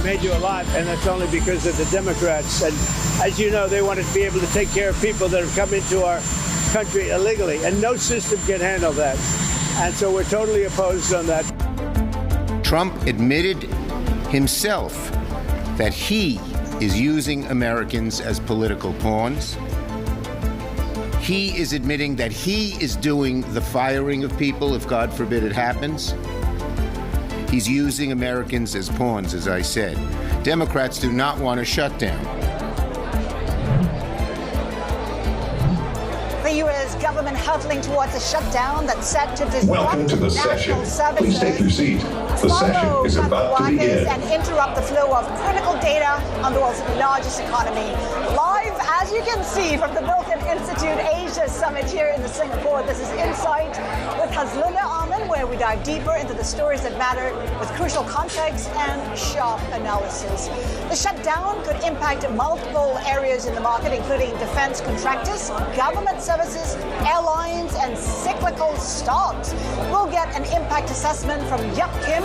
may do a lot, and that's only because of the Democrats. And as you know, they want to be able to take care of people that have come into our country illegally, and no system can handle that. And so we're totally opposed on that. Trump admitted himself that he is using Americans as political pawns. He is admitting that he is doing the firing of people if, God forbid, it happens. He's using Americans as pawns, as I said. Democrats do not want a shutdown. The U.S. government hurtling towards a shutdown that's set to disrupt Welcome to the session. Please take your seat. The session is about to begin. And interrupt the flow of critical data on the world's largest economy. Live, as you can see, from the Milken Institute Asia Summit here in Singapore. This is Insight with Haslinda Amin, where we dive deeper into the stories that matter with crucial context and sharp analysis. The shutdown could impact multiple areas in the market, including defense contractors, government services, airlines, and cyclical stocks. We'll get an impact assessment from Yap Kim,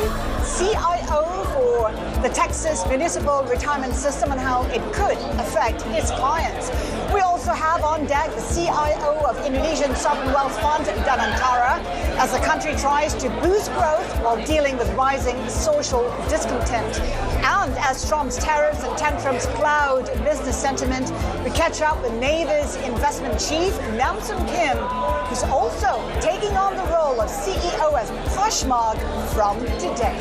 CIO for the Texas Municipal Retirement System, and how it could affect its clients. We also have on deck the CIO of Indonesian Sovereign Wealth Fund, Danantara, as the country tries to boost growth while dealing with rising social discontent. And as Trump's tariffs and tantrums cloud business sentiment, we catch up with Naver's investment chief, Namsun, who's also taking on the role of CEO at Poshmark from today.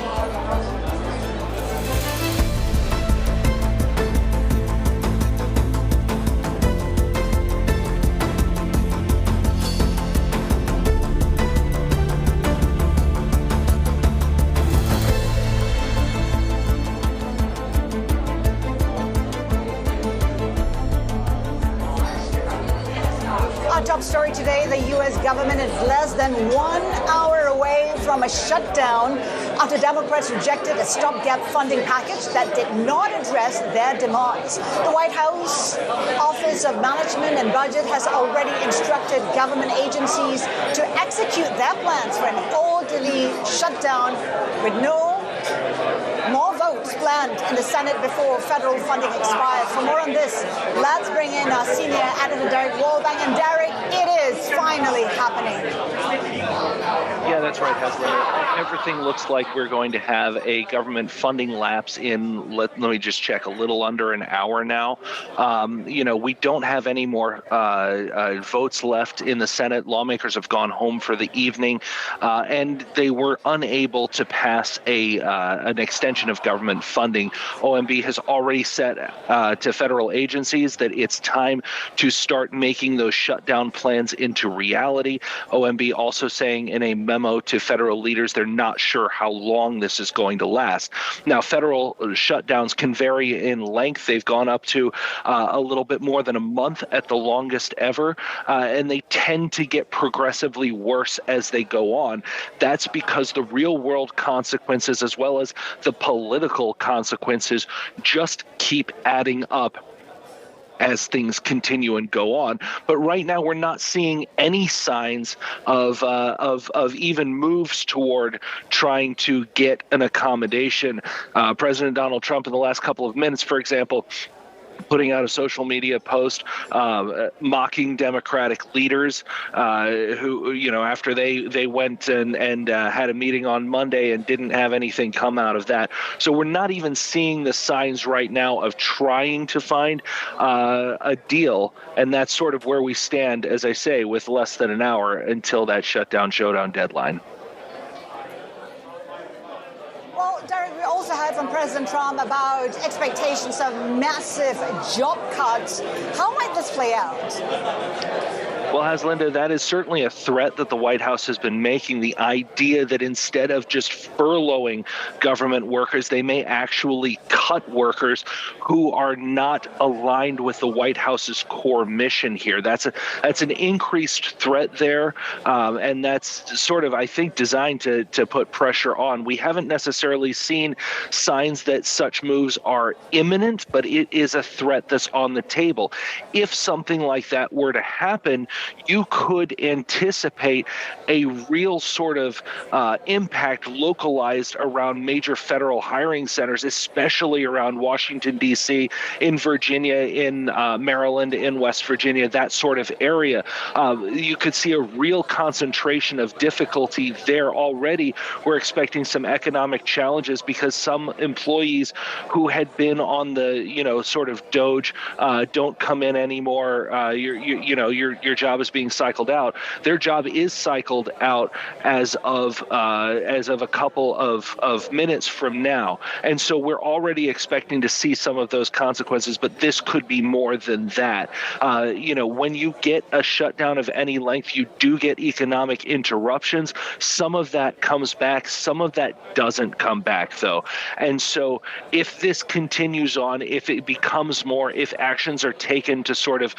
Top story today, the U.S. government is less than 1 hour away from a shutdown after Democrats rejected a stopgap funding package that did not address their demands. The White House Office of Management and Budget has already instructed government agencies to execute their plans for an orderly shutdown with no more votes planned in the Senate before federal funding expires. For more on this, let's bring in our senior editor, Derek Wallbank. And Derek, it is finally happening. Yeah, that's right, Haslinda. Everything looks like we're going to have a government funding lapse in, let me just check, a little under an hour now. We don't have any more votes left in the Senate. Lawmakers have gone home for the evening, and they were unable to pass an extension of government funding. OMB has already said to federal agencies that it's time to start making those shutdown plans into reality. OMB also saying in a memo to federal leaders they're not sure how long this is going to last. Now, federal shutdowns can vary in length. They've gone up to a little bit more than a month at the longest ever, and they tend to get progressively worse as they go on. That's because the real world consequences as well as the political consequences just keep adding up as things continue and go on. But right now, we're not seeing any signs of even moves toward trying to get an accommodation. President Donald Trump, in the last couple of minutes, for example, putting out a social media post mocking Democratic leaders who, after they went and had a meeting on Monday and didn't have anything come out of that. So we're not even seeing the signs right now of trying to find a deal. And that's sort of where we stand, as I say, with less than an hour until that shutdown showdown deadline. Well, Derek, we also heard from President Trump about expectations of massive job cuts. How might this play out? Well, Haslinda, that is certainly a threat that the White House has been making. The idea that instead of just furloughing government workers, they may actually cut workers who are not aligned with the White House's core mission here. That's an increased threat there, and that's sort of, I think, designed to put pressure on. We haven't necessarily seen signs that such moves are imminent, but it is a threat that's on the table. If something like that were to happen, you could anticipate a real sort of impact localized around major federal hiring centers, especially around Washington, D.C., in Virginia, in Maryland, in West Virginia, that sort of area. You could see a real concentration of difficulty there already. We're expecting some economic challenges because some employees who had been on the, sort of doge, don't come in anymore. Your job is being cycled out. Their job is cycled out as of a couple of minutes from now. And so we're already expecting to see some of those consequences, but this could be more than that. When you get a shutdown of any length, you do get economic interruptions. Some of that comes back, some of that doesn't come back, though. And so if this continues on, if it becomes more, if actions are taken to sort of,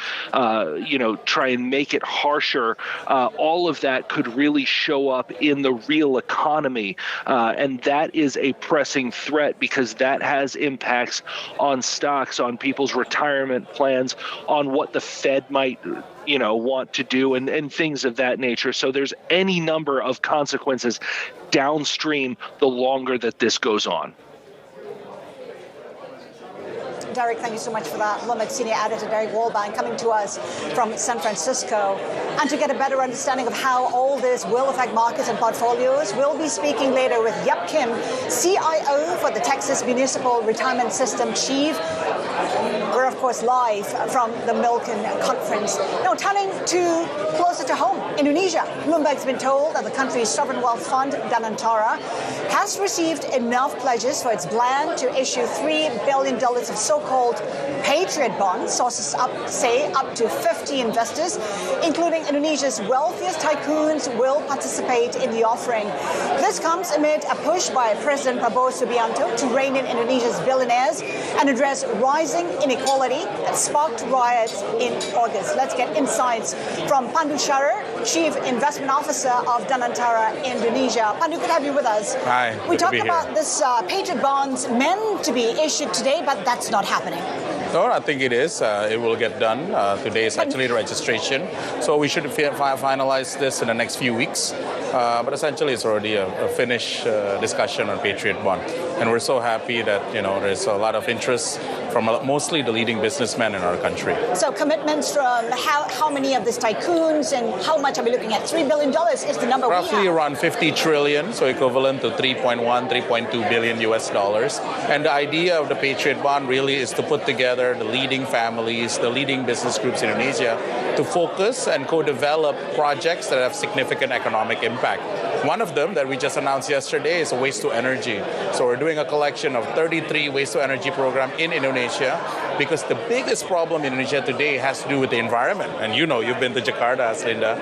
try and make it harsher, all of that could really show up in the real economy. And that is a pressing threat because that has impacts on stocks, on people's retirement plans, on what the Fed might want to do and things of that nature. So there's any number of consequences downstream the longer that this goes on. Derek, thank you so much for that. Bloomberg Senior Editor Derek Wallbank coming to us from San Francisco. And to get a better understanding of how all this will affect markets and portfolios, we'll be speaking later with Yap Kim, CIO for the Texas Municipal Retirement System Chief. We're, of course, live from the Milken Conference. Now, turning to closer to home, Indonesia. Bloomberg's been told that the country's sovereign wealth fund, Danantara, has received enough pledges for its plan to issue $3 billion of so-called Patriot bonds. Sources say up to 50 investors, including Indonesia's wealthiest tycoons, will participate in the offering. This comes amid a push by President Prabowo Subianto to rein in Indonesia's billionaires and address rising inequality that sparked riots in August. Let's get insights from Pandu, Sjahrir, Chief Investment Officer of Danantara, Indonesia. Pandu, good to have you with us. Hi. We talked about this Patriot bonds meant to be issued today, but that's not happening. No, I think it is. It will get done. Today is actually the registration. So we should finalize this in the next few weeks. But essentially, it's already a finished discussion on Patriot bond. And we're so happy that, there's a lot of interest from mostly the leading businessmen in our country. So commitments from how many of these tycoons and how much are we looking at? $3 billion is the number Roughly we have. around 50 trillion, so equivalent to 3.2 billion US dollars. And the idea of the Patriot bond really is to put together the leading families, the leading business groups in Indonesia to focus and co-develop projects that have significant economic impact. One of them that we just announced yesterday is a waste to energy. So we're doing a collection of 33 waste to energy program in Indonesia because the biggest problem in Indonesia today has to do with the environment. And you've been to Jakarta, Haslinda.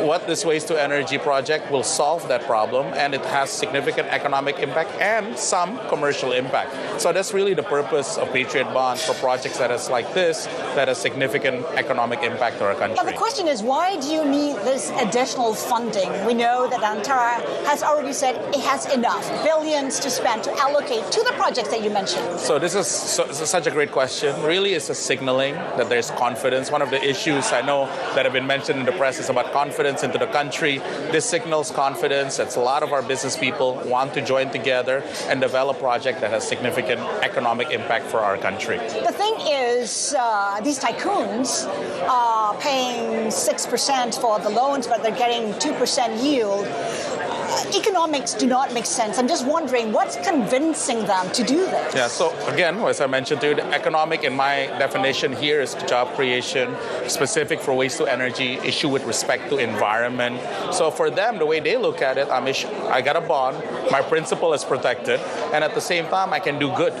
What this waste to energy project will solve that problem, and it has significant economic impact and some commercial impact. So that's really the purpose of Patriot bonds for projects that is like this, that has significant economic impact to our country. But the question is, why do you need this additional funding? We know that Danantara has already said it has enough billions to spend to allocate to the projects that you mentioned. So this is such a great question. Really, it's a signaling that there's confidence. One of the issues I know that have been mentioned in the press is about confidence into the country. This signals confidence that a lot of our business people want to join together and develop a project that has significant economic impact for our country. The thing is, these tycoons are paying 6% for the loans, but they're getting 2% yield. Economics do not make sense. I'm just wondering what's convincing them to do this. Yeah, so again, as I mentioned to you, the economic in my definition here is job creation, specific for waste to energy, issue with respect to environment. So for them, the way they look at it, I got a bond, my principal is protected, and at the same time, I can do good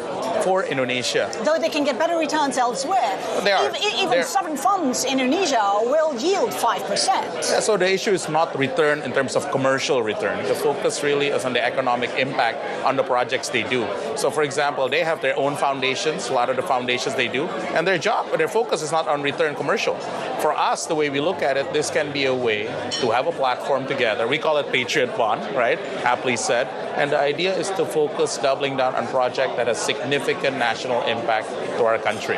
for Indonesia. Though they can get better returns elsewhere. They are. Even sovereign funds in Indonesia will yield 5%. Yeah, so the issue is not return in terms of commercial return. The focus really is on the economic impact on the projects they do. So for example, they have their own foundations, a lot of the foundations they do, and their focus is not on return commercial. For us, the way we look at it, this can be a way to have a platform together. We call it Patriot Bond, right? Aptly said. And the idea is to focus doubling down on project that has significant national impact to our country.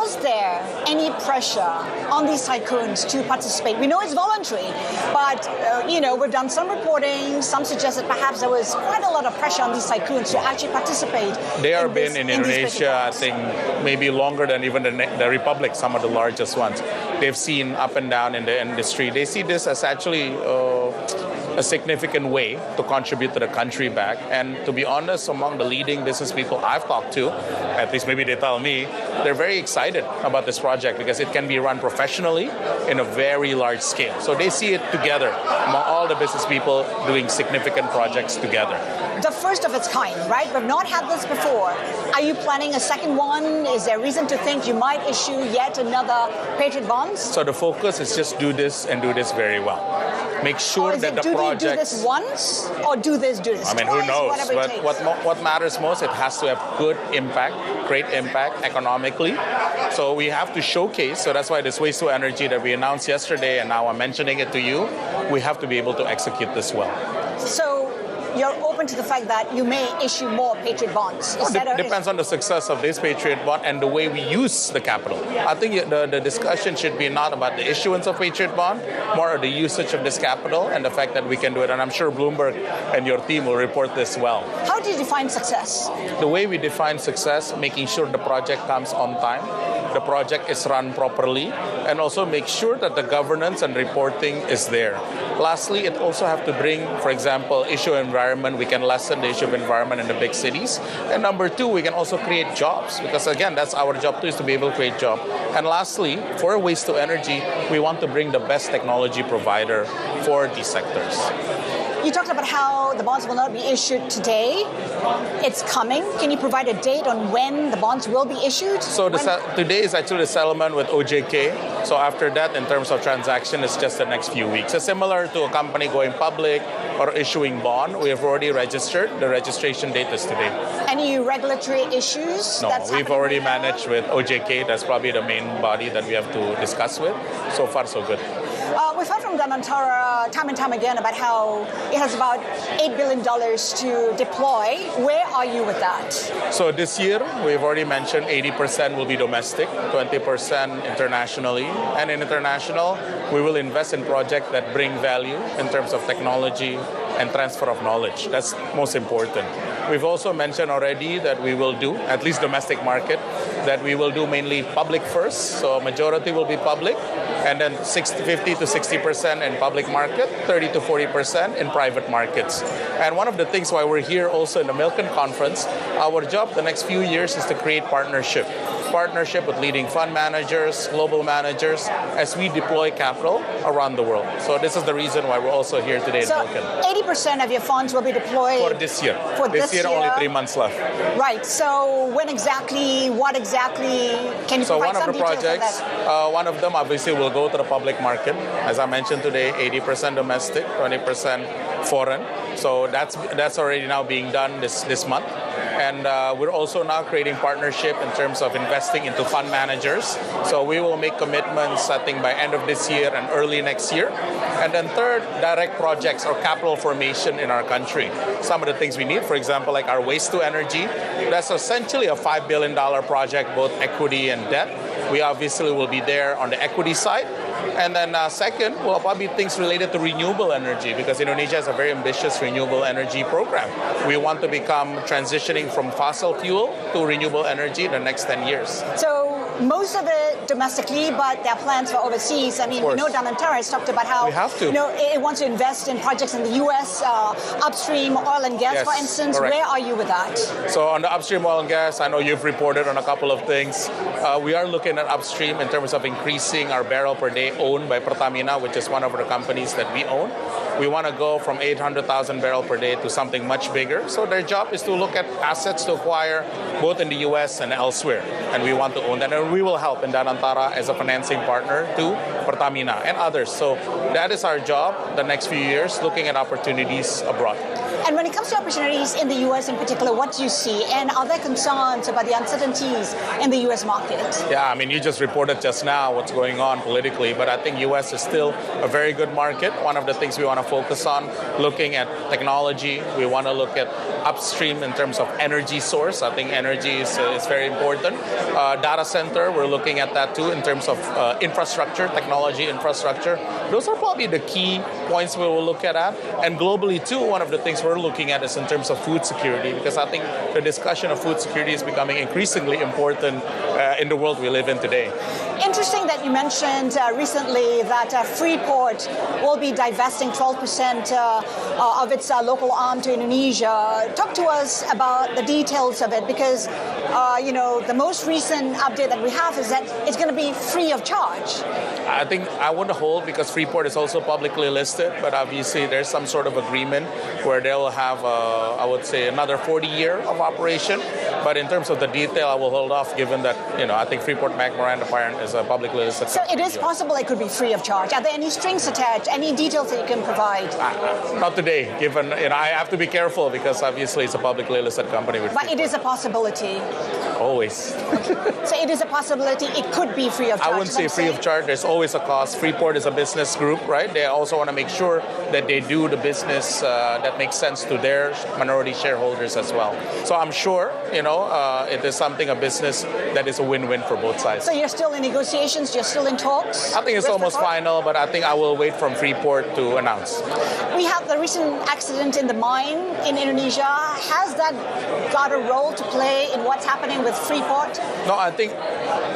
Was there any pressure on these tycoons to participate? We know it's voluntary, but we've done some reporting. Some suggest that perhaps there was quite a lot of pressure on these tycoons to actually participate. They have been in Indonesia, I think, maybe longer than even the Republic, some of the largest ones. They've seen up and down in the industry. They see this as actually a significant way to contribute to the country back. And to be honest, among the leading business people I've talked to, at least maybe they tell me, they're very excited about this project because it can be run professionally in a very large scale. So they see it together among all the business people doing significant projects together. The first of its kind, right? We've not had this before. Are you planning a second one? Is there reason to think you might issue yet another Patriot bonds? So the focus is just do this and do this very well. Make sure that the project. Do this once or do this twice, who knows? But it what matters most, it has to have good impact, great impact economically. So we have to showcase. So that's why this waste to energy that we announced yesterday, and now I'm mentioning it to you, we have to be able to execute this well. So you're open to the fact that you may issue more Patriot bonds? Depends on the success of this Patriot bond and the way we use the capital. I think the discussion should be not about the issuance of Patriot bond, more of the usage of this capital and the fact that we can do it. And I'm sure Bloomberg and your team will report this well. How do you define success? The way we define success, making sure the project comes on time, the project is run properly, and also make sure that the governance and reporting is there. Lastly, it also have to bring, for example, issue environment. We can lessen the issue of environment in the big cities. And number two, we can also create jobs because, again, that's our job too, is to be able to create jobs. And lastly, for waste to energy, we want to bring the best technology provider for these sectors. You talked about how the bonds will not be issued today. It's coming. Can you provide a date on when the bonds will be issued? So today is actually the settlement with OJK. So after that, in terms of transaction, it's just the next few weeks. So similar to a company going public or issuing bond, we have already registered. The registration date is today. Any regulatory issues? No, we've already managed with OJK. That's probably the main body that we have to discuss with. So far, so good. We've heard from Danantara time and time again about how it has about $8 billion to deploy. Where are you with that? So this year, we've already mentioned 80% will be domestic, 20% internationally. And in international, we will invest in projects that bring value in terms of technology and transfer of knowledge. That's most important. We've also mentioned already that we will do, at least domestic market, that we will do mainly public first. So majority will be public, and then 50 to 60% in public market, 30 to 40% in private markets. And one of the things why we're here also in the Milken Conference, our job the next few years is to create partnership with leading fund managers, global managers, as we deploy capital around the world. So this is the reason why we're also here today in Milken. 80% of your funds will be deployed for this year. For this year, only 3 months left. Right. So when exactly, what exactly, can you provide some details on that? So one of the projects, one of them obviously will go to the public market. As I mentioned today, 80% domestic, 20% foreign. So that's already now being done this month. And we're also now creating partnership in terms of investing into fund managers. So we will make commitments, I think, by end of this year and early next year. And then third, direct projects or capital formation in our country. Some of the things we need, for example, like our waste to energy, that's essentially a $5 billion project, both equity and debt. We obviously will be there on the equity side. And then second, will probably things related to renewable energy, because Indonesia has a very ambitious renewable energy program. We want to become transitioning from fossil fuel to renewable energy in the next 10 years. So most of it domestically, but there are plans for overseas. I mean, we know Danantara has talked about how it wants to invest in projects in the U.S., upstream oil and gas, for instance. Correct. Where are you with that? So on the upstream oil and gas, I know you've reported on a couple of things. We are looking at upstream in terms of increasing our barrel per day owned by Pertamina, which is one of the companies that we own. We want to go from 800,000 barrel per day to something much bigger. So their job is to look at assets to acquire both in the U.S. and elsewhere. And we want to own that. And we will help in Danantara as a financing partner to Pertamina, and others. So that is our job the next few years, looking at opportunities abroad. And when it comes to opportunities in the U.S. in particular, what do you see? And are there concerns about the uncertainties in the U.S. market? Yeah, I mean, you just reported just now what's going on politically, but I think U.S. is still a very good market. One of the things we want to focus on, looking at technology, we want to look at upstream in terms of energy source. I think energy is very important. Data center, we're looking at that too in terms of infrastructure, technology infrastructure. Those are probably the key points we will look at. And globally too, one of the things we're looking at is in terms of food security, because I think the discussion of food security is becoming increasingly important in the world we live in today. Interesting that you mentioned recently that Freeport will be divesting 12% of its local arm to Indonesia. Talk to us about the details of it, because the most recent update that we have is that it's going to be free of charge. I think I wouldn't hold, because Freeport is also publicly listed, but obviously there's some sort of agreement where they will have, I would say, another 40 years of operation. But in terms of the detail, I will hold off, given that, I think Freeport McMoran Parent is a publicly listed company. So it is possible it could be free of charge. Are there any strings attached, any details that you can provide? Not today, given, I have to be careful, because obviously it's a publicly listed company. But it is a possibility. Always. Okay. So it is a possibility it could be free of charge. I wouldn't say free of charge. There's always a cost. Freeport is a business group, right? They also want to make sure that they do the business that makes sense to their minority shareholders as well. So I'm sure, it is a business that is a win-win for both sides. So you're still in negotiations? You're still in talks? I think it's almost final, but I think I will wait from Freeport to announce. We have the recent accident in the mine in Indonesia. Has that got a role to play in what's happening with Freeport? No, I think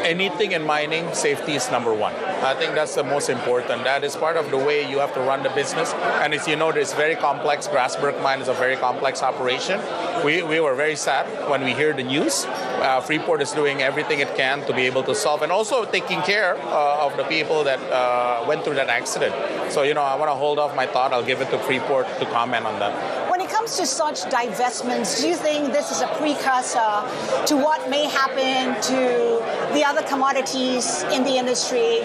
anything in mining, safety is number one. I think that's the most important. That is part of the way you have to run the business. And as you know, it's very complex. Grasberg mine is a very complex operation. We were very sad when we hear the news. Freeport is doing everything it can to be able to solve, and also taking care of the people that went through that accident. So, I want to hold off my thought. I'll give it to Freeport to comment on that. When it comes to such divestments, do you think this is a precursor to what may happen to the other commodities in the industry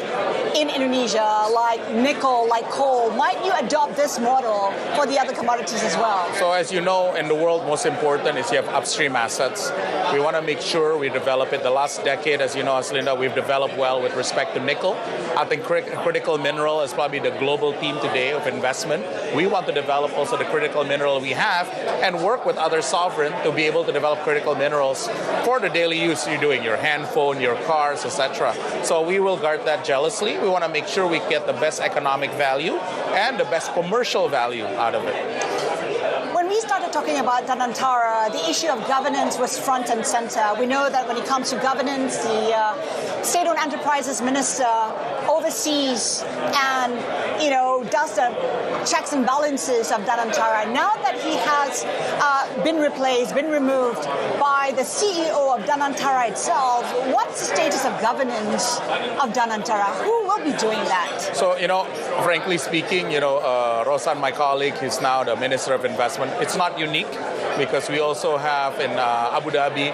in Indonesia, like nickel, like coal? Might you adopt this model for the other commodities as well? So as you know, in the world, most important is you have upstream assets. We want to make sure we develop it. The last decade, as you know, Haslinda, we've developed well with respect to nickel. I think critical mineral is probably the global theme today of investment. We want to develop also the critical mineral we have and work with other sovereigns to be able to develop critical minerals for the daily use you're doing, your handphone, your cars, etc. So we will guard that jealously. We want to make sure we get the best economic value and the best commercial value out of it. When we started talking about Danantara, the issue of governance was front and center. We know that when it comes to governance, the state-owned enterprises minister oversees and, does the checks and balances of Danantara. Now that he has been replaced, been removed by the CEO of Danantara itself, what's the status of governance of Danantara? Who will be doing that? So, frankly speaking, Rosan, my colleague, is now the Minister of Investment. It's not unique, because we also have in Abu Dhabi,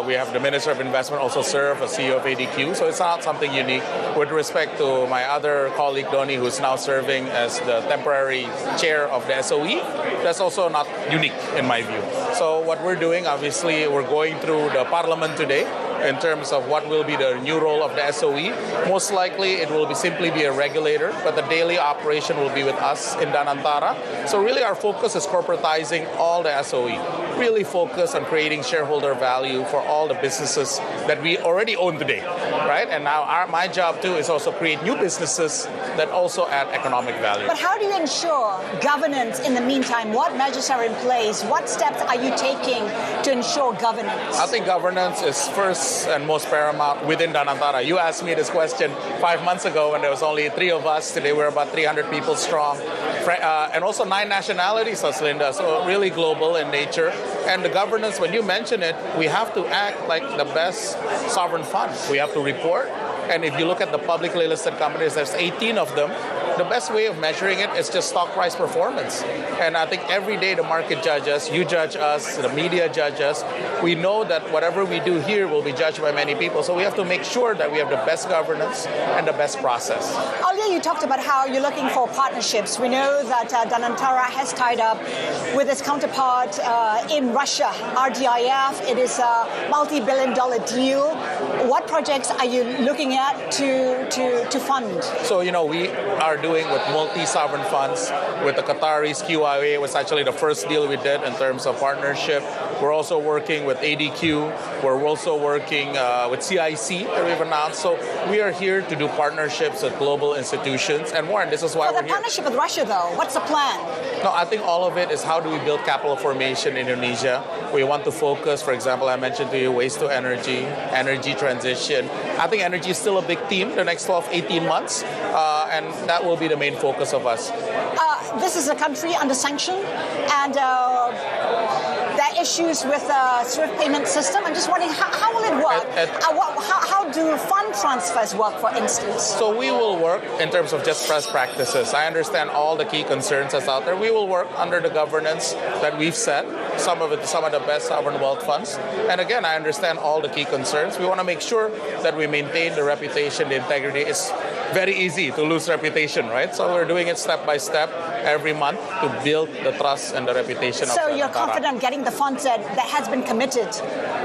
we have the Minister of Investment also serve as CEO of ADQ. So it's not something unique. With respect to my other colleague, Doni, who's now serving as the temporary chair of the SOE, that's also not unique in my view. So what we're doing, obviously, we're going through the parliament today in terms of what will be the new role of the SOE. Most likely it will simply be a regulator, but the daily operation will be with us in Danantara. So really our focus is corporatizing all the SOE. Really focus on creating shareholder value for all the businesses that we already own today, right? And now my job too is also create new businesses that also add economic value. But how do you ensure governance in the meantime? What measures are in place? What steps are you taking to ensure governance? I think governance is first and most paramount within Danantara. You asked me this question 5 months ago when there was only 3 of us. Today we're about 300 people strong. And also 9 nationalities, Haslinda, so really global in nature. And the governance, when you mention it, we have to act like the best sovereign fund. We have to report. And if you look at the publicly listed companies, there's 18 of them. the best way of measuring it is just stock price performance. And I think every day the market judges, you judge us, the media judge us. We know that whatever we do here will be judged by many people. So we have to make sure that we have the best governance and the best process. Earlier you talked about how you're looking for partnerships. We know that Danantara has tied up with its counterpart in Russia, RDIF. It is a multi-billion-dollar deal. What projects are you looking at to fund? So, we are doing with multi-sovereign funds. With the Qataris, QIA was actually the first deal we did in terms of partnership. We're also working with ADQ. We're also working with CIC that we've announced. So we are here to do partnerships with global institutions. And Warren, this is why we're here. The partnership with Russia, though, what's the plan? No, I think all of it is how do we build capital formation in Indonesia. We want to focus, for example, I mentioned to you, waste to energy, energy transition. I think energy is still a big theme the next 12, 18 months, and that will be the main focus of us. This is a country under sanction, and there are issues with the SWIFT payment system. I'm just wondering, how will it work? How do fund transfers work, for instance? So we will work in terms of just best practices. I understand all the key concerns that's out there. We will work under the governance that we've set, some of the best sovereign wealth funds. And again, I understand all the key concerns. We want to make sure that we maintain the reputation, the integrity. It's very easy to lose reputation, right? So we're doing it step by step every month to build the trust and the reputation of Danantara. So you're confident getting the funds that has been committed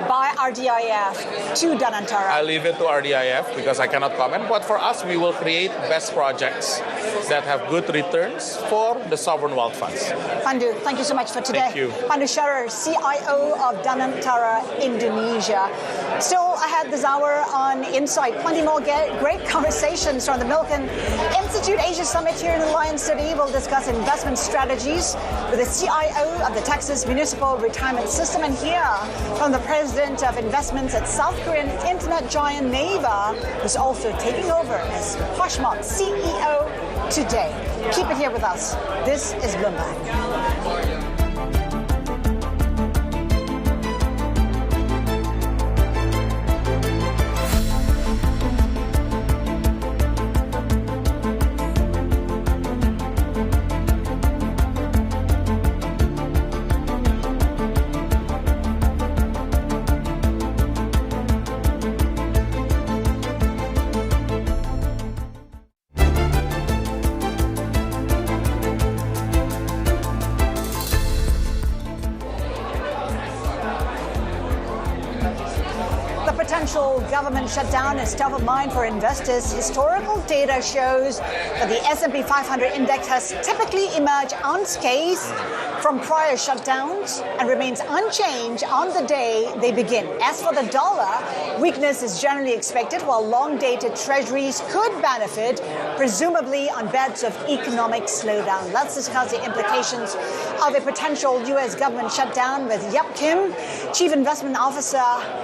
by RDIF to Danantara? I leave it to RDIF because I cannot comment. But for us, we will create best projects that have good returns for the sovereign wealth funds. Pandu, thank you so much for today. Thank you. Pandu Sjahrir, CIO of Danantara, Indonesia. Still ahead this hour on Insight. Plenty more great conversations from the Milken Institute Asia Summit here in the Lion City. We'll discuss investment strategies with the CIO of the Texas Municipal Retirement System, and hear from the President of Investments at South Korean internet giant Naver, who's also taking over as Poshmark CEO today. Keep it here with us. This is Bloomberg. Government shutdown is top of mind for investors. Historical data shows that the S&P 500 index has typically emerged unscathed from prior shutdowns and remains unchanged on the day they begin. As for the dollar, weakness is generally expected, while long-dated treasuries could benefit, presumably on bets of economic slowdown. Let's discuss the implications of a potential U.S. government shutdown with Yap Kim, Chief Investment Officer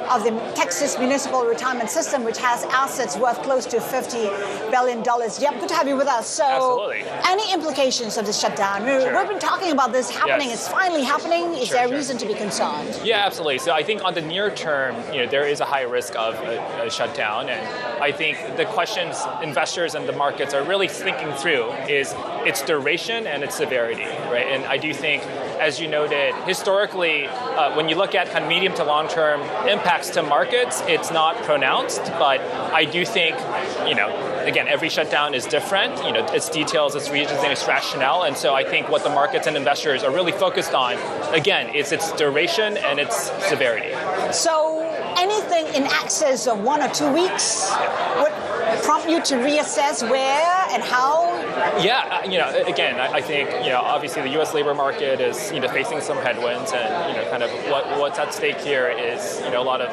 of the Texas Municipal Retirement System, which has assets worth close to $50 billion. Yap, good to have you with us. So, absolutely. Any implications of the shutdown? Sure. We've been talking about this happening. Yes. It's finally happening. Is there a reason to be concerned? Yeah, absolutely. So I think on the near term, there is a high risk of a shutdown, and I think the questions investors and the markets are really thinking through is its duration and its severity, right? And I do think, as you noted, historically, when you look at kind of medium to long-term impacts to markets, it's not pronounced, but I do think, again, every shutdown is different, its details, its reasons, and its rationale, and so I think what the markets and investors are really focused on, again, is its duration and its severity. So anything in excess of 1 or 2 weeks would prompt you to reassess where and how? Yeah, again, I think, obviously the U.S. labor market is, facing some headwinds, and, kind of what's at stake here is, a lot of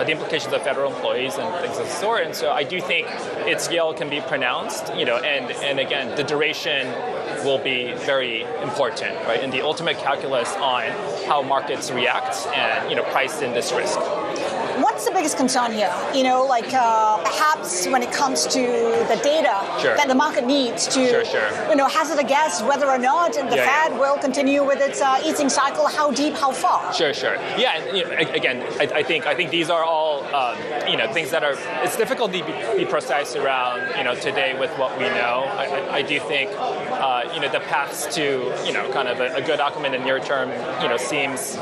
the implications of federal employees and things of the sort. And so I do think its scale can be pronounced, and again, the duration will be very important, right? And the ultimate calculus on how markets react and, price in this risk. What what's the biggest concern here? Perhaps when it comes to the data that the market needs to, hazard a guess whether or not the Fed will continue with its easing cycle. How deep? How far? Sure. Yeah. And, again, I think these are all things that are. It's difficult to be precise around today with what we know. I do think the paths to kind of a good outcome in the near term seems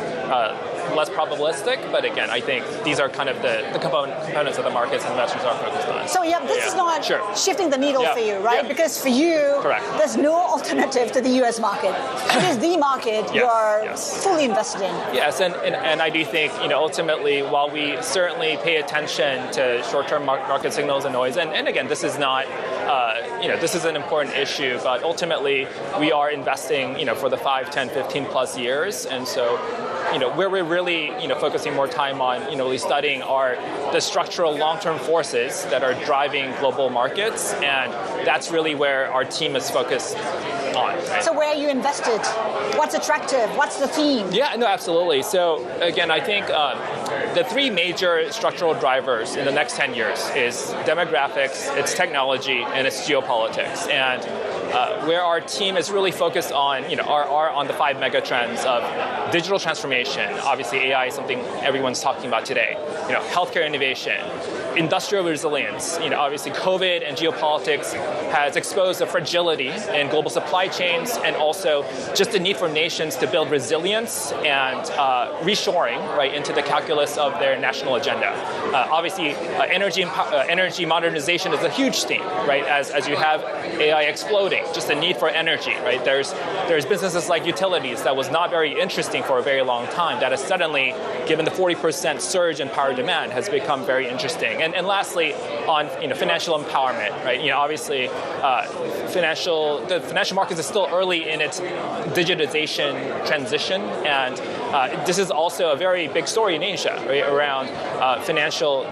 less probabilistic, but again, I think these are kind of the components of the markets investors are focused on. So this is not shifting the needle for you, right? Because for you, there's no alternative to the U.S. market. It is the market you are fully invested in. Yes, and I do think ultimately, while we certainly pay attention to short-term market signals and noise, and again, this is not this is an important issue, but ultimately we are investing for the 5, 10, 15 plus years, and so where we're really focusing more time on really studying are the structural long-term forces that are driving global markets, and that's really where our team is focused on. Right? So where are you invested? What's attractive? What's the theme? Yeah, no, absolutely. So again, I think the three major structural drivers in the next 10 years is demographics, it's technology, and it's geopolitics. And where our team is really focused on, are on the 5 mega trends of digital transformation. Obviously, AI is something everyone's talking about today. Healthcare innovation, industrial resilience. Obviously, COVID and geopolitics has exposed the fragility in global supply chains, and also just the need for nations to build resilience and reshoring into the calculus of their national agenda. Obviously, energy modernization is a huge theme, right? As you have AI exploding, just the need for energy, right? There's businesses like utilities that was not very interesting for a very long time that has suddenly, given the 40% surge in power demand, has become very interesting. And lastly, on financial empowerment, right? Obviously, the financial markets is still early in its digitization transition, and this is also a very big story in Asia, right? Around financial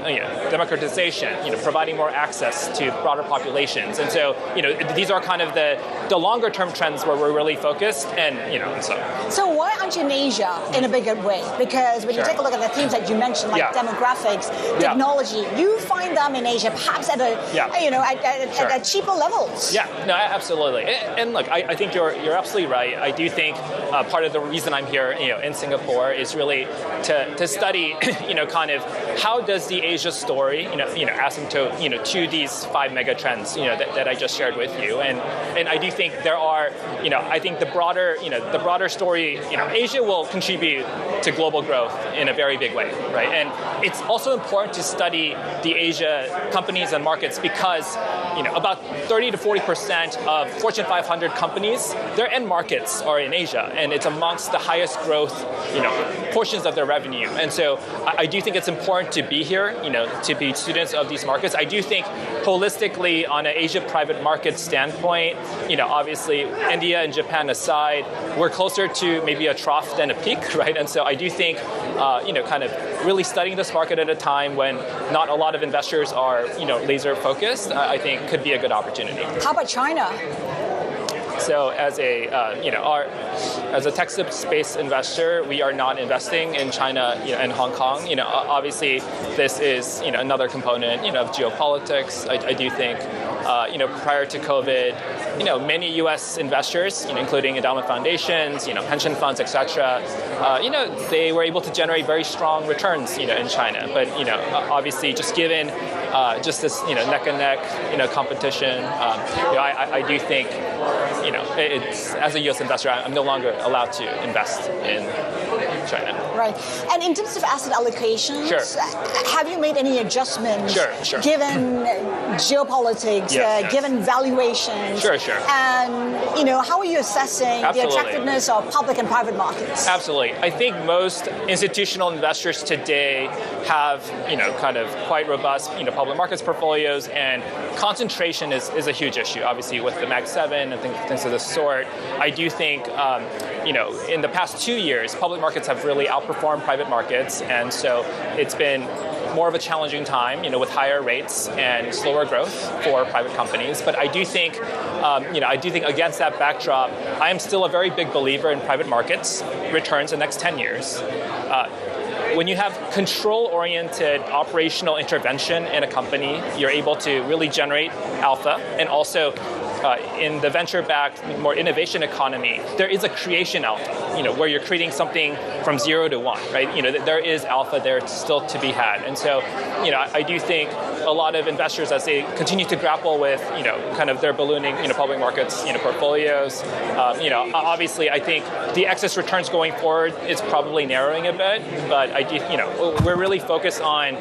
democratization, providing more access to broader populations, and so these are kind of the longer term trends where we're really focused, and So why aren't you in Asia in a bigger way? Because when you take a look at the themes that you mentioned, like demographics, technology, you find them in Asia perhaps at at cheaper levels. Yeah, no, absolutely. And look, I think you're absolutely right. I do think part of the reason I'm here, in Singapore, is really to study, kind of how does the Asia story, asymptote, to these 5 mega trends, that I just shared with you, and I do think there are, I think the broader story, Asia will contribute to global growth in a very big way, right? And it's also important to study the Asia companies and markets because, about 30 to 40% of Fortune 500 companies, their end markets are in Asia, and it's amongst the highest growth, portions of their revenue. And so I do think it's important to be here, to be students of these markets. I do think holistically on an Asia private market standpoint, obviously India and Japan aside, we're closer to maybe a trough than a peak, right? And so I do think, kind of really studying this market at a time when not a lot of investors are, laser focused, I think could be a good opportunity. How about China? So as a tech-based investor, we are not investing in China and Hong Kong. Obviously this is another component of geopolitics. I do think prior to COVID, many U.S. investors, including endowment foundations, pension funds, etc., they were able to generate very strong returns, in China. But obviously, just given just this neck and neck competition, I do think it's, as a U.S. investor, I'm no longer allowed to invest in China. Right. And in terms of asset allocations, have you made any adjustments given geopolitics, given valuations? Sure. And, how are you assessing the attractiveness of public and private markets? Absolutely. I think most institutional investors today have, kind of quite robust, public markets portfolios, and concentration is a huge issue, obviously, with the Mag 7 and things of this sort. I do think, in the past 2 years, public markets have really outperformed private markets, and so it's been more of a challenging time, with higher rates and slower growth for private companies. But I do think, against that backdrop, I am still a very big believer in private markets returns in the next 10 years. when you have control-oriented operational intervention in a company, you're able to really generate alpha. And also, in the venture-backed, more innovation economy, there is a creation alpha, where you're creating something from 0 to 1, right? There is alpha there still to be had. And so, I do think a lot of investors, as they continue to grapple with, kind of their ballooning, public markets, portfolios, obviously, I think the excess returns going forward is probably narrowing a bit, but I do, we're really focused on,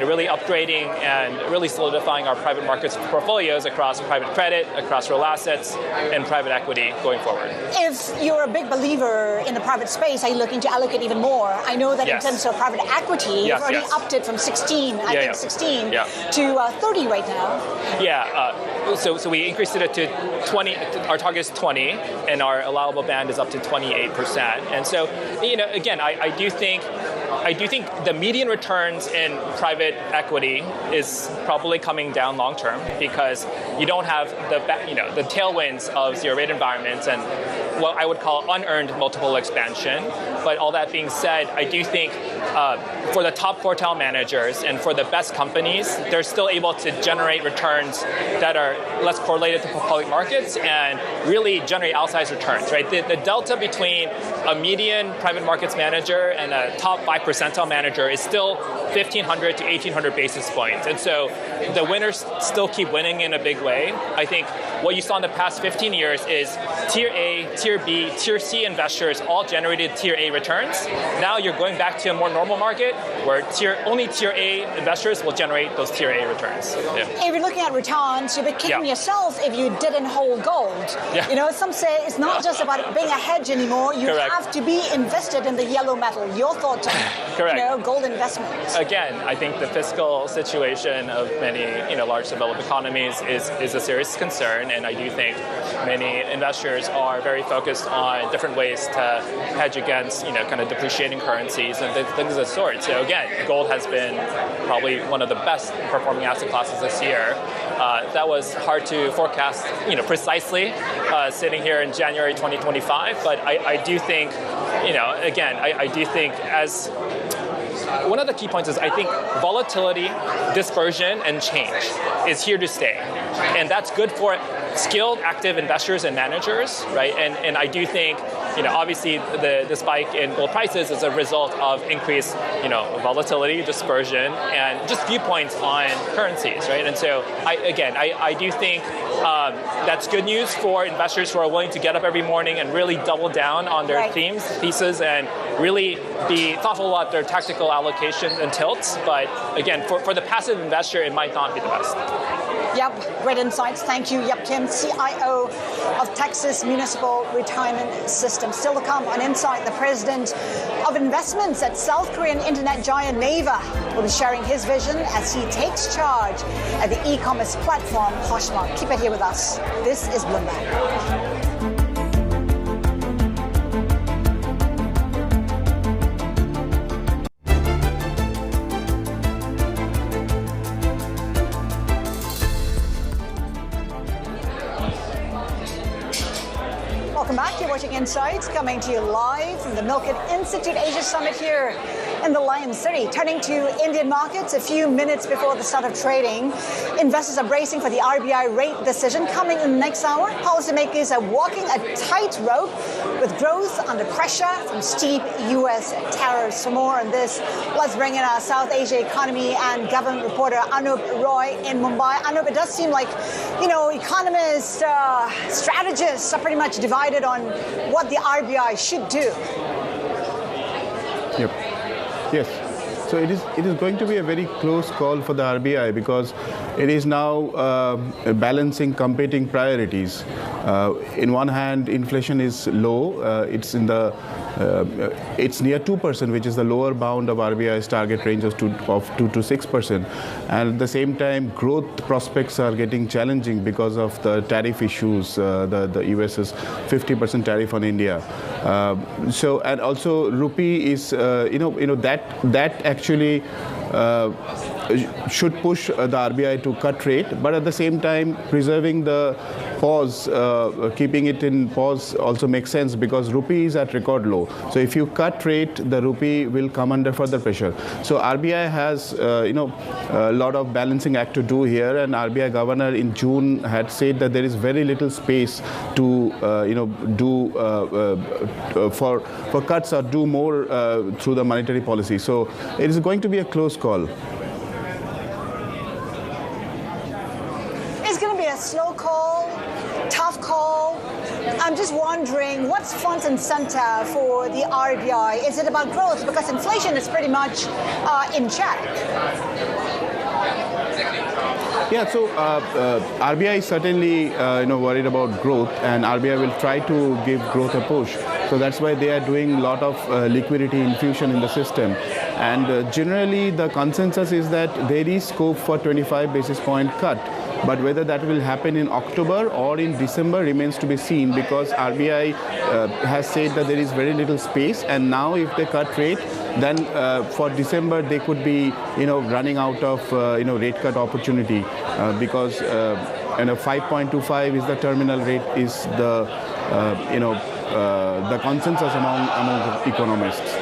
really upgrading and really solidifying our private markets portfolios across private credit, across real assets, and private equity going forward. If you're a big believer in the private space, are you looking to allocate even more? I know that in terms of private equity, you've already upped it from 16, I think 16, to 30 right now. Yeah, so we increased it to 20, our target is 20, and our allowable band is up to 28%. And so, again, I do think the median returns in private equity is probably coming down long term because you don't have the tailwinds of zero rate environments and what I would call unearned multiple expansion. But all that being said, I do think for the top quartile managers and for the best companies, they're still able to generate returns that are less correlated to public markets and really generate outsized returns, right? The delta between a median private markets manager and a top 5 percentile manager is still 1,500 to 1,800 basis points. And so the winners still keep winning in a big way. I think what you saw in the past 15 years is Tier A, Tier B, Tier C investors all generated Tier A returns. Now you're going back to a more normal market where only Tier A investors will generate those Tier A returns. Yeah. If you're looking at returns, you'd be kicking yourself if you didn't hold gold. Yeah. Some say it's not just about being a hedge anymore. You have to be invested in the yellow metal. Your thoughts on gold investments? Again, I think the fiscal situation of many large developed economies is a serious concern, and I do think many investors are very focused on different ways to hedge against kind of depreciating currencies and things of the sort. So again, gold has been probably one of the best performing asset classes this year. That was hard to forecast precisely sitting here in January 2025, but I do think I do think as one of the key points is I think volatility, dispersion, and change is here to stay. And that's good for skilled, active investors and managers, right? And I do think, obviously the spike in gold prices is a result of increased, volatility, dispersion, and just viewpoints on currencies, right? And so, I do think that's good news for investors who are willing to get up every morning and really double down on their thesis, and really be thoughtful about their tactical allocations and tilts. But again, for the passive investor, it might not be the best. Yep, great insights. Thank you, Yap Kim, CIO of Texas Municipal Retirement System. Still to come on Insight, the president of investments at South Korean internet giant Naver will be sharing his vision as he takes charge at the e-commerce platform Poshmark. Keep it here with us. This is Bloomberg. Welcome back. You're watching Insights, coming to you live from the Milken Institute Asia Summit here in the Lion City. Turning to Indian markets, a few minutes before the start of trading, investors are bracing for the RBI rate decision coming in the next hour. Policymakers are walking a tightrope with growth under pressure from steep U.S. tariffs. For more on this, let's bring in our South Asia economy and government reporter Anup Roy in Mumbai. Anup, it does seem like, economists, strategists are pretty much divided on what the RBI should do. Yep. Yes. So it is going to be a very close call for the RBI because it is now balancing competing priorities. In one hand, inflation is low. It's near 2%, which is the lower bound of RBI's target range of 2 to 6%. And at the same time, growth prospects are getting challenging because of the tariff issues. The US's 50% tariff on India. And also rupee is, that actually should push the RBI to cut rate, but at the same time preserving the pause, keeping it in pause also makes sense because rupee is at record low. So if you cut rate, the rupee will come under further pressure. So RBI has a lot of balancing act to do here, and RBI governor in June had said that there is very little space to do for cuts or do more through the monetary policy. So it is going to be a close call. It's going to be a slow call, tough call. I'm just wondering what's front and center for the RBI. Is it about growth? Because inflation is pretty much in check. Yeah, so RBI is certainly worried about growth, and RBI will try to give growth a push. So that's why they are doing a lot of liquidity infusion in the system. And generally, the consensus is that there is scope for 25 basis point cut. But whether that will happen in October or in December remains to be seen, because RBI has said that there is very little space, and now if they cut rate, then for December they could be running out of rate cut opportunity because 5.25 is the terminal rate, is the the consensus among economists.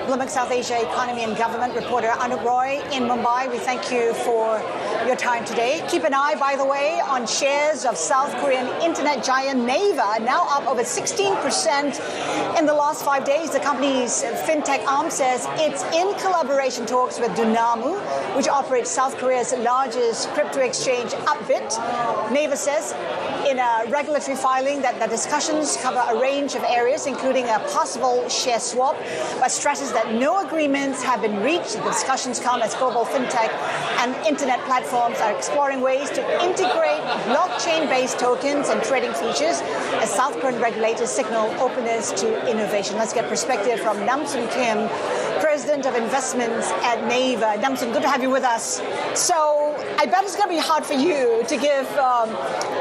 Bloomberg South Asia economy and government reporter Anup Roy in Mumbai. We thank you for your time today. Keep an eye, by the way, on shares of South Korean internet giant Naver, now up over 16% in the last 5 days. The company's fintech arm says it's in collaboration talks with Dunamu, which operates South Korea's largest crypto exchange, Upbit. Naver says in a regulatory filing that the discussions cover a range of areas, including a possible share swap, but stresses that no agreements have been reached. The discussions come as global fintech and internet platforms are exploring ways to integrate blockchain-based tokens and trading features as South Korean regulators signal openness to innovation. Let's get perspective from Namsun Kim, President of Investments at Naver. Namsun, good to have you with us. So I bet it's going to be hard for you to give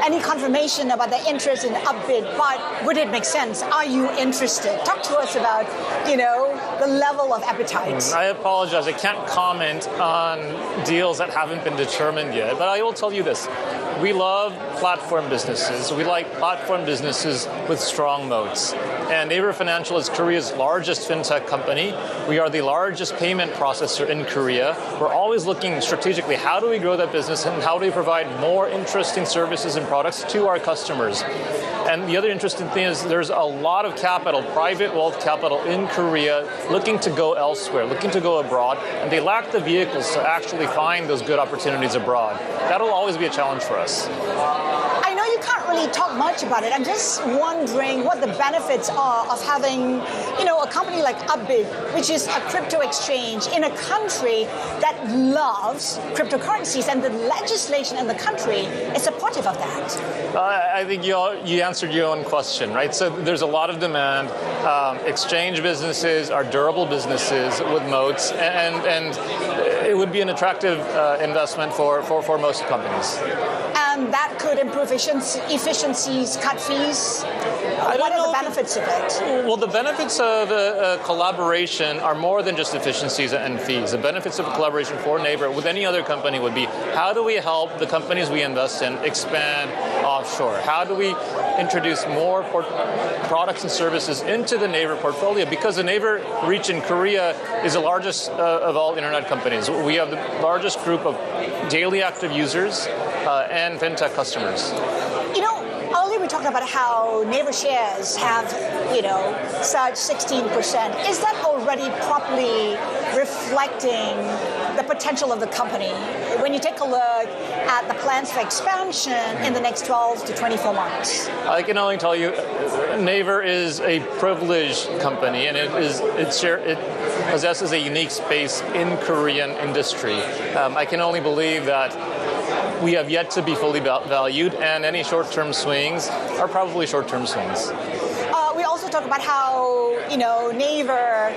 any confirmation about the interest in Upbit, but would it make sense? Are you interested? Talk to us about, the level of appetite. I apologize. I can't comment on deals that haven't been determined yet, but I will tell you this. We love platform businesses. We like platform businesses with strong moats. And Naver Financial is Korea's largest fintech company. We are the largest payment processor in Korea. We're always looking strategically, how do we grow that business and how do we provide more interesting services and products to our customers? And the other interesting thing is there's a lot of capital, private wealth capital in Korea looking to go elsewhere, looking to go abroad, and they lack the vehicles to actually find those good opportunities abroad. That'll always be a challenge for us. I know you can't really talk much about it. I'm just wondering what the benefits are of having, a company like Upbit, which is a crypto exchange in a country that loves cryptocurrencies, and the legislation in the country is supportive of that. I think you answered your own question, right? So there's a lot of demand. Exchange businesses are durable businesses with moats, and it would be an attractive investment for most companies. And that could improve efficiencies, cut fees. What are the benefits of it? Well, the benefits of collaboration are more than just efficiencies and fees. The benefits of collaboration for Naver with any other company would be, how do we help the companies we invest in expand offshore? How do we introduce more products and services into the Naver portfolio? Because the Naver reach in Korea is the largest of all internet companies. We have the largest group of daily active users and fintech customers. Earlier we talked about how Naver shares have, surged 16%. Is that already properly reflecting the potential of the company when you take a look at the plans for expansion in the next 12 to 24 months? I can only tell you, Naver is a privileged company, and it possesses a unique space in Korean industry. I can only believe that we have yet to be fully valued, and any short-term swings are probably short-term swings. We also talk about how, Naver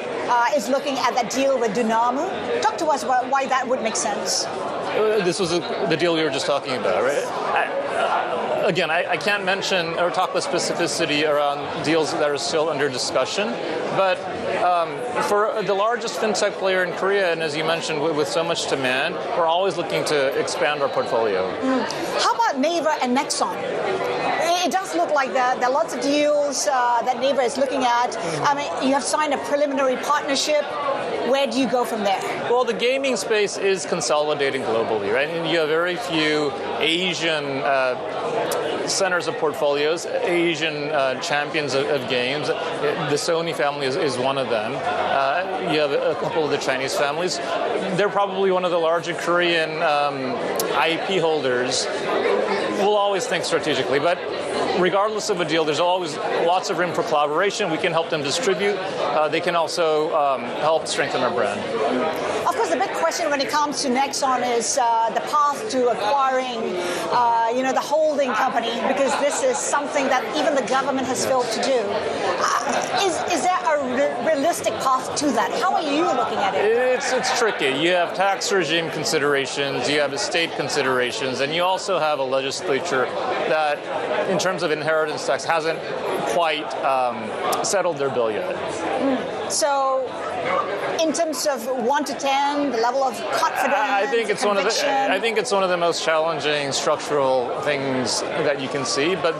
is looking at that deal with Dunamu. Talk to us about why that would make sense. This was the deal we were just talking about, right? Again, I can't mention or talk with specificity around deals that are still under discussion, but for the largest fintech player in Korea, and as you mentioned, with so much demand, we're always looking to expand our portfolio. How about Naver and Nexon? It does look like there are lots of deals that Naver is looking at. I mean, you have signed a preliminary partnership. Where do you go from there? Well, the gaming space is consolidating globally, right? And you have very few Asian centers of portfolios, Asian champions of games. The Sony family is one of them. You have a couple of the Chinese families. They're probably one of the larger Korean IP holders. We'll always think strategically, but regardless of a deal, there's always lots of room for collaboration. We can help them distribute. They can also help strengthen our brand. Of course, the big question when it comes to Nexon is the path to acquiring, the holding company, because this is something that even the government has failed to do. Is there a realistic path to that? How are you looking at it? It's tricky. You have tax regime considerations, you have estate considerations, and you also have a legislature that, in terms of inheritance tax, hasn't quite settled their bill yet. So, in terms of 1 to 10, the level of confidence, I think it's one of the most challenging structural things that you can see. But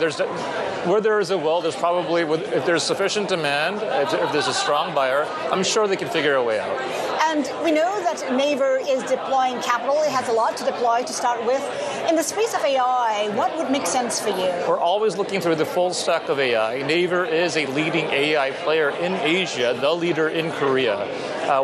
where there is a will, there's probably, if there's sufficient demand, if there's a strong buyer, I'm sure they can figure a way out. And we know that Naver is deploying capital. It has a lot to deploy to start with. In the space of AI, what would make sense for you? We're always looking through the full stack of AI. Naver is a leading AI player in Asia, the leader in Korea.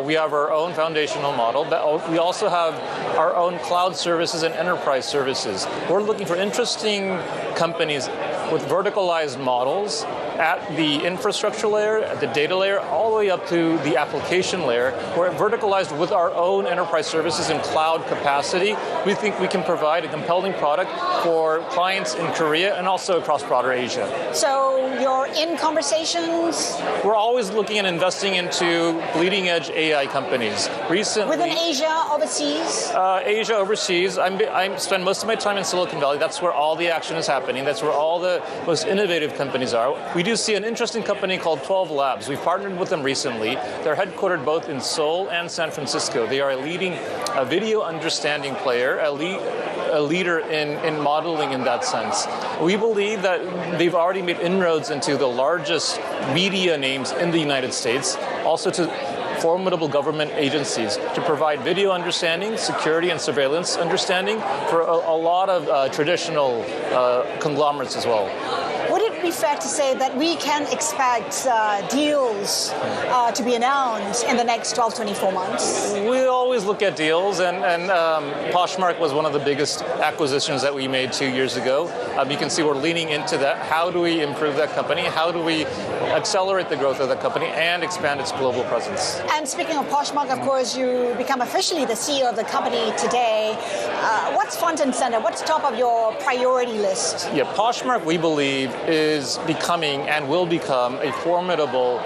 We have our own foundational model, but we also have our own cloud services and enterprise services. We're looking for interesting companies with verticalized models at the infrastructure layer, at the data layer, all the way up to the application layer. We're verticalized with our own enterprise services and cloud capacity. We think we can provide a compelling product for clients in Korea and also across broader Asia. So you're in conversations? We're always looking at investing into bleeding edge AI companies. Recently, within Asia, overseas? Asia, overseas. I spend most of my time in Silicon Valley. That's where all the action is happening. That's where all the most innovative companies are. We do see an interesting company called 12 Labs. We've partnered with them recently. They're headquartered both in Seoul and San Francisco. They are a leading video understanding player, a leader in modeling in that sense. We believe that they've already made inroads into the largest media names in the United States, also to formidable government agencies to provide video understanding, security and surveillance understanding for a lot of traditional conglomerates as well. Would it be fair to say that we can expect deals to be announced in the next 12, 24 months? We always look at deals, and Poshmark was one of the biggest acquisitions that we made 2 years ago. You can see we're leaning into that. How do we improve that company? How do we accelerate the growth of that company and expand its global presence? And speaking of Poshmark, of course, you become officially the CEO of the company today. What's front and center? What's top of your priority list? Yeah, Poshmark, we believe, is becoming and will become a formidable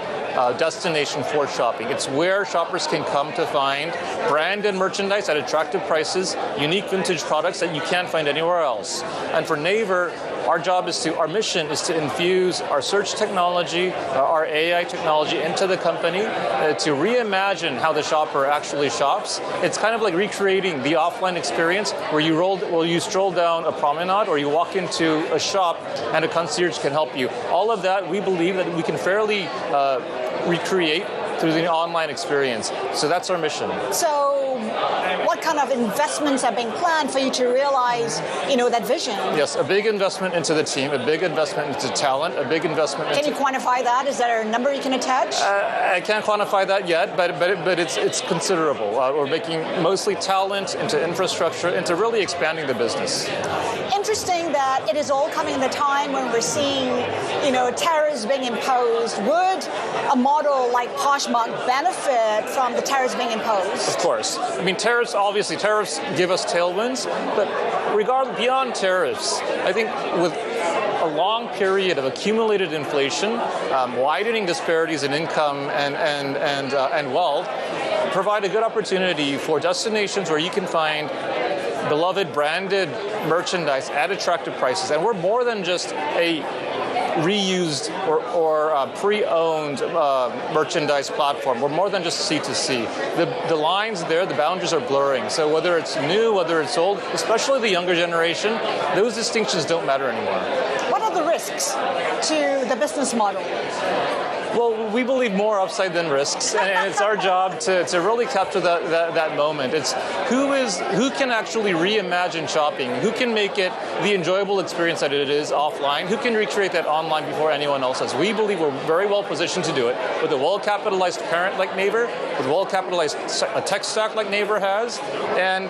destination for shopping. It's where shoppers can come to find branded merchandise at attractive prices, unique vintage products that you can't find anywhere else. And for Naver, our mission is to infuse our search technology, our AI technology into the company to reimagine how the shopper actually shops. It's kind of like recreating the offline experience where you stroll down a promenade or you walk into a shop and a concierge can help you. All of that, we believe that we can fairly recreate through the online experience. So that's our mission. So what kind of investments are being planned for you to realize, that vision? Yes, a big investment into the team, a big investment into talent, a big investment into... Can you quantify that? Is there a number you can attach? I can't quantify that yet, but it's considerable. We're making mostly talent into infrastructure, into really expanding the business. Interesting that it is all coming at a time when we're seeing, tariffs being imposed. Would a model like Poshmark benefit from the tariffs being imposed? Of course. I mean, tariffs give us tailwinds, but beyond tariffs, I think with a long period of accumulated inflation, widening disparities in income and wealth, provide a good opportunity for destinations where you can find beloved branded merchandise at attractive prices. And we're more than just a reused or pre-owned merchandise platform. We're more than just C2C. The lines there, the boundaries are blurring. So whether it's new, whether it's old, especially the younger generation, those distinctions don't matter anymore. What are the risks to the business model? Well, we believe more upside than risks, and it's our job to really capture that moment. It's who can actually reimagine shopping, who can make it the enjoyable experience that it is offline, who can recreate that online before anyone else does. We believe we're very well positioned to do it with a well-capitalized parent like Naver, with a well-capitalized tech stack like Naver has, and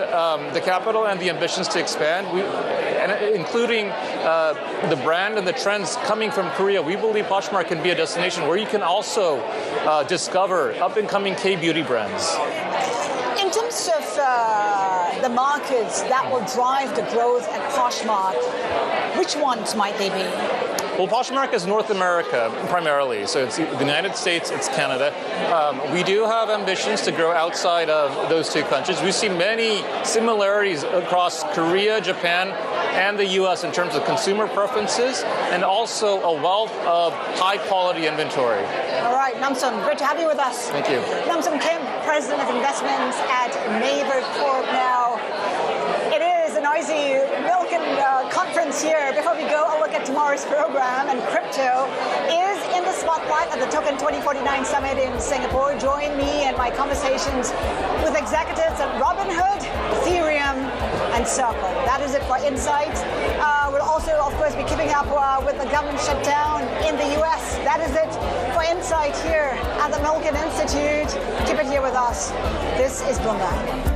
the capital and the ambitions to expand, including the brand and the trends coming from Korea. We believe Poshmark can be a destination where you can also discover up-and-coming K-beauty brands. In terms of the markets that will drive the growth at Poshmark, which ones might they be? Well, Poshmark is North America primarily, so it's the United States, it's Canada. We do have ambitions to grow outside of those two countries. We see many similarities across Korea, Japan, and the U.S. in terms of consumer preferences, and also a wealth of high-quality inventory. All right, Namsun, great to have you with us. Thank you. Namsun Kim, President of Investments at Naver Corp. Now, it is a noisy Milken conference here. Before we go, a look at tomorrow's program, and crypto is in the spotlight at the Token 2049 Summit in Singapore. Join me and my conversations with executives at Robinhood, Ethereum, and Circle. That is it for Insight. We'll also, of course, be keeping up with the government shutdown in the U.S. That is it for Insight here at the Milken Institute. Keep it here with us. This is Bloomberg.